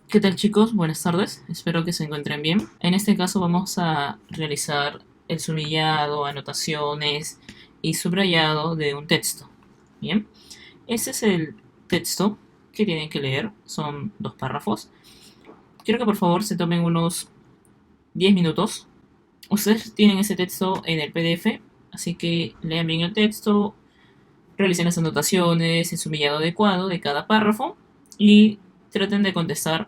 ¿Qué tal, chicos? Buenas tardes, espero que se encuentren bien. En este caso vamos a realizar el sumillado, anotaciones y subrayado de un texto. Bien, este es el texto que tienen que leer, son dos párrafos. Quiero que por favor se tomen unos 10 minutos. Ustedes tienen ese texto en el PDF, así que lean bien el texto, realicen las anotaciones, el sumillado adecuado de cada párrafo y traten de contestar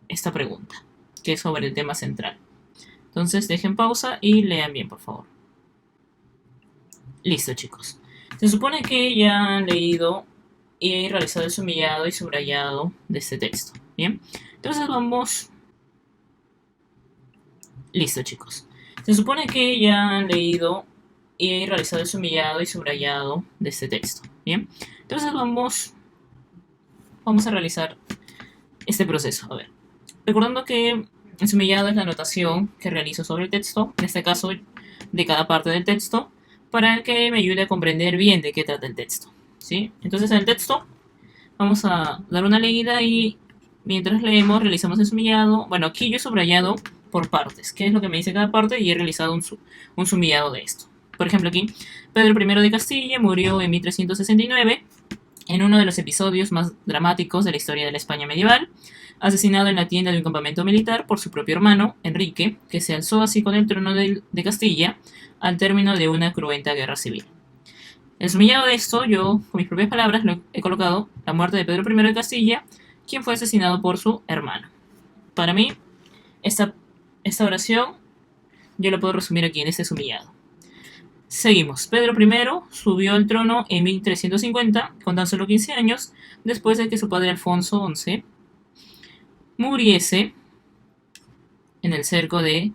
esta pregunta, que es sobre el tema central. Entonces dejen pausa y lean bien, por favor. Listo, chicos. Se supone que ya han leído y realizado el sumillado y subrayado de este texto. Bien. Entonces vamos. Listo, chicos. Se supone que ya han leído y realizado el sumillado y subrayado de este texto. Bien. Entonces vamos a realizar este proceso. A ver. Recordando que el sumillado es la anotación que realizo sobre el texto, en este caso de cada parte del texto, para que me ayude a comprender bien de qué trata el texto. ¿Sí? Entonces en el texto vamos a dar una leída y mientras leemos realizamos el sumillado. Bueno, aquí yo he subrayado por partes, qué es lo que me dice cada parte y he realizado un sumillado de esto. Por ejemplo aquí, Pedro I de Castilla murió en 1369 en uno de los episodios más dramáticos de la historia de la España medieval, asesinado en la tienda de un campamento militar por su propio hermano, Enrique, que se alzó así con el trono de Castilla al término de una cruenta guerra civil. El sumillado de esto, yo, con mis propias palabras, lo he colocado la muerte de Pedro I de Castilla, quien fue asesinado por su hermano. Para mí, esta oración yo la puedo resumir aquí en este sumillado. Seguimos. Pedro I subió al trono en 1350, con tan solo 15 años, después de que su padre Alfonso XI muriese en el cerco de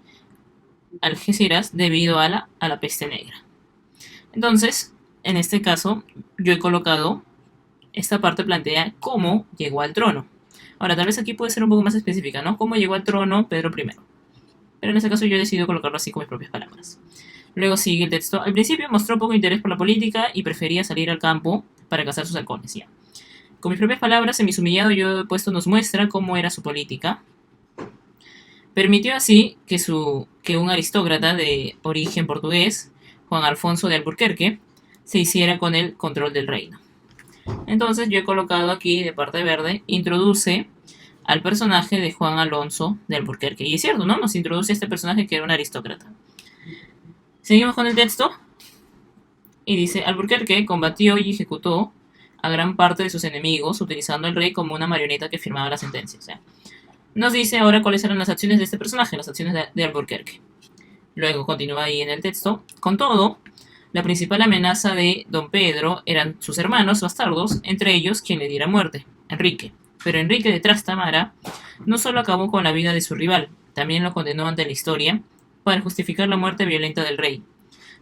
Algeciras debido a la peste negra. Entonces, en este caso, yo he colocado, esta parte plantea cómo llegó al trono. Ahora, tal vez aquí puede ser un poco más específica, ¿no? ¿Cómo llegó al trono Pedro I? Pero en este caso yo he decidido colocarlo así con mis propias palabras. Luego sigue el texto. Al principio mostró poco interés por la política y prefería salir al campo para cazar sus halcones. Ya. Con mis propias palabras, en mi sumillado yo he puesto nos muestra cómo era su política. Permitió así que un aristócrata de origen portugués, Juan Alfonso de Alburquerque, se hiciera con el control del reino. Entonces yo he colocado aquí de parte verde, introduce al personaje de Juan Alonso de Alburquerque. Y es cierto, ¿no? Nos introduce a este personaje que era un aristócrata. Seguimos con el texto y dice, Alburquerque combatió y ejecutó a gran parte de sus enemigos utilizando al rey como una marioneta que firmaba la sentencia. O sea, nos dice ahora cuáles eran las acciones de este personaje, las acciones de Alburquerque. Luego continúa ahí en el texto. Con todo, la principal amenaza de don Pedro eran sus hermanos bastardos, entre ellos quien le diera muerte, Enrique. Pero Enrique de Trastámara no solo acabó con la vida de su rival, también lo condenó ante la historia para justificar la muerte violenta del rey.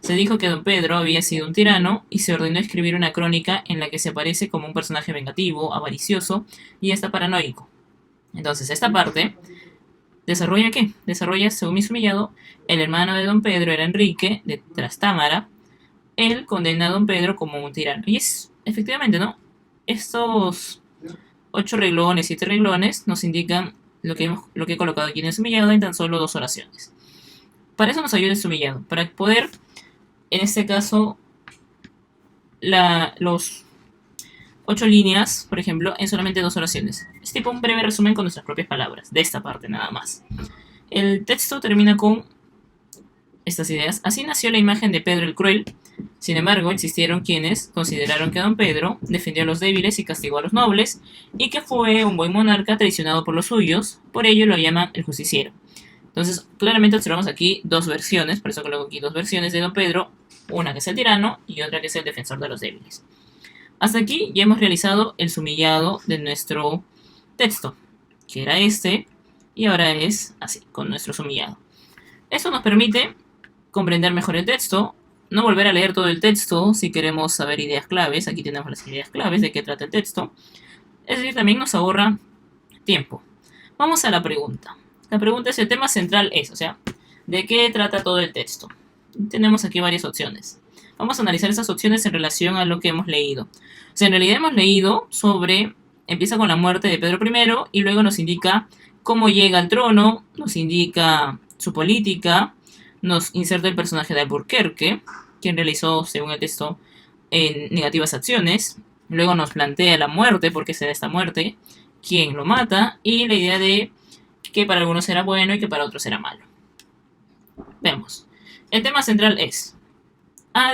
Se dijo que don Pedro había sido un tirano y se ordenó escribir una crónica en la que se aparece como un personaje vengativo, avaricioso y hasta paranoico. Entonces, esta parte ¿desarrolla qué? Desarrolla, según mi sumillado, el hermano de don Pedro era Enrique de Trastámara. Él condena a don Pedro como un tirano. Y es, efectivamente, ¿no? Estos 8 renglones, 7 renglones nos indican lo que he colocado aquí en el sumillado en tan solo 2 oraciones. Para eso nos ayuda el sumillado, para poder, en este caso, los 8 líneas, por ejemplo, en solamente 2 oraciones. Es tipo un breve resumen con nuestras propias palabras, de esta parte nada más. El texto termina con estas ideas. Así nació la imagen de Pedro el Cruel. Sin embargo, existieron quienes consideraron que don Pedro defendió a los débiles y castigó a los nobles, y que fue un buen monarca traicionado por los suyos, por ello lo llaman el justiciero. Entonces, claramente observamos aquí 2 versiones, por eso coloco aquí 2 versiones de don Pedro, una que es el tirano y otra que es el defensor de los débiles. Hasta aquí ya hemos realizado el sumillado de nuestro texto, que era este, y ahora es así, con nuestro sumillado. Esto nos permite comprender mejor el texto, no volver a leer todo el texto si queremos saber ideas claves. Aquí tenemos las ideas claves de qué trata el texto. Es decir, también nos ahorra tiempo. Vamos a la pregunta. La pregunta es, el tema central es, o sea, ¿de qué trata todo el texto? Tenemos aquí varias opciones. Vamos a analizar esas opciones en relación a lo que hemos leído. O sea, en realidad hemos leído sobre empieza con la muerte de Pedro I y luego nos indica cómo llega al trono, nos indica su política, nos inserta el personaje de Alburquerque, quien realizó, según el texto, negativas acciones. Luego nos plantea la muerte, por qué se da esta muerte, quién lo mata y la idea de que para algunos era bueno y que para otros era malo. Vemos. El tema central es: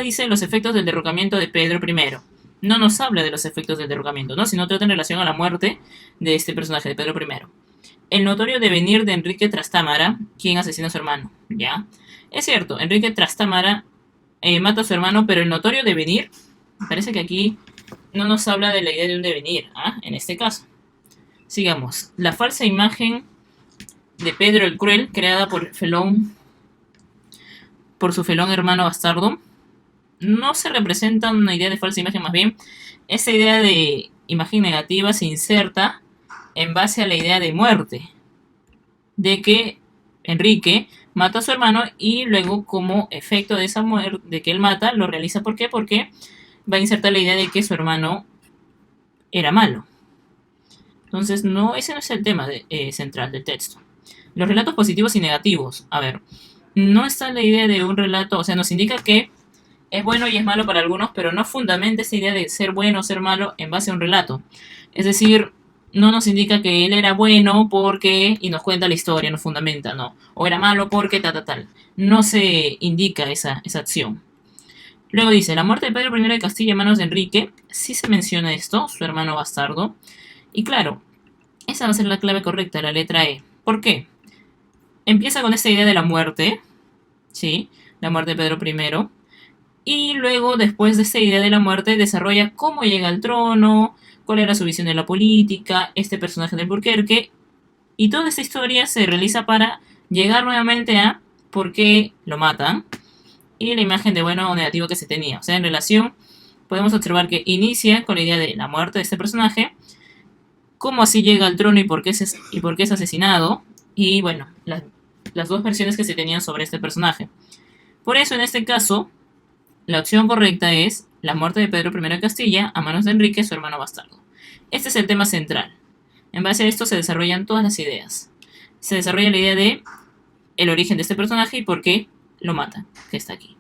dice los efectos del derrocamiento de Pedro I. No nos habla de los efectos del derrocamiento, ¿no? Sino trata en relación a la muerte de este personaje, de Pedro I. El notorio devenir de Enrique Trastámara, quien asesina a su hermano, ¿ya? Es cierto, Enrique Trastámara mata a su hermano, pero el notorio devenir, me parece que aquí no nos habla de la idea de un devenir, en este caso. Sigamos. La falsa imagen de Pedro el Cruel, creada por su felón hermano bastardo, no se representa una idea de falsa imagen, más bien esa idea de imagen negativa se inserta en base a la idea de muerte, de que Enrique mata a su hermano y luego como efecto de esa muerte, de que él mata, lo realiza. ¿Por qué? Porque va a insertar la idea de que su hermano era malo. Entonces, ese no es el tema central del texto. Los relatos positivos y negativos. A ver, no está la idea de un relato, o sea, nos indica que es bueno y es malo para algunos, pero no fundamenta esa idea de ser bueno o ser malo en base a un relato. Es decir, no nos indica que él era bueno porque, y nos cuenta la historia, nos fundamenta, no. O era malo porque tal. No se indica esa acción. Luego dice, la muerte de Pedro I de Castilla en manos de Enrique, sí se menciona esto, su hermano bastardo. Y claro, esa va a ser la clave correcta, la letra E. ¿Por qué? Empieza con esta idea de la muerte, ¿sí? La muerte de Pedro I. Y luego, después de esta idea de la muerte, desarrolla cómo llega al trono, cuál era su visión de la política, este personaje de Alburquerque. Y toda esta historia se realiza para llegar nuevamente a por qué lo matan y la imagen de bueno o negativo que se tenía. O sea, en relación, podemos observar que inicia con la idea de la muerte de este personaje, cómo así llega al trono y por qué es asesinado, y bueno, las dos versiones que se tenían sobre este personaje. Por eso, en este caso, la opción correcta es la muerte de Pedro I de Castilla a manos de Enrique, su hermano bastardo. Este es el tema central. En base a esto se desarrollan todas las ideas. Se desarrolla la idea de el origen de este personaje y por qué lo matan, que está aquí.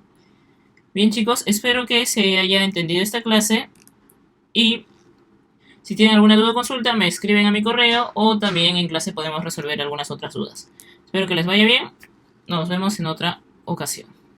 Bien, chicos, espero que se haya entendido esta clase y si tienen alguna duda o consulta me escriben a mi correo o también en clase podemos resolver algunas otras dudas. Espero que les vaya bien. Nos vemos en otra ocasión.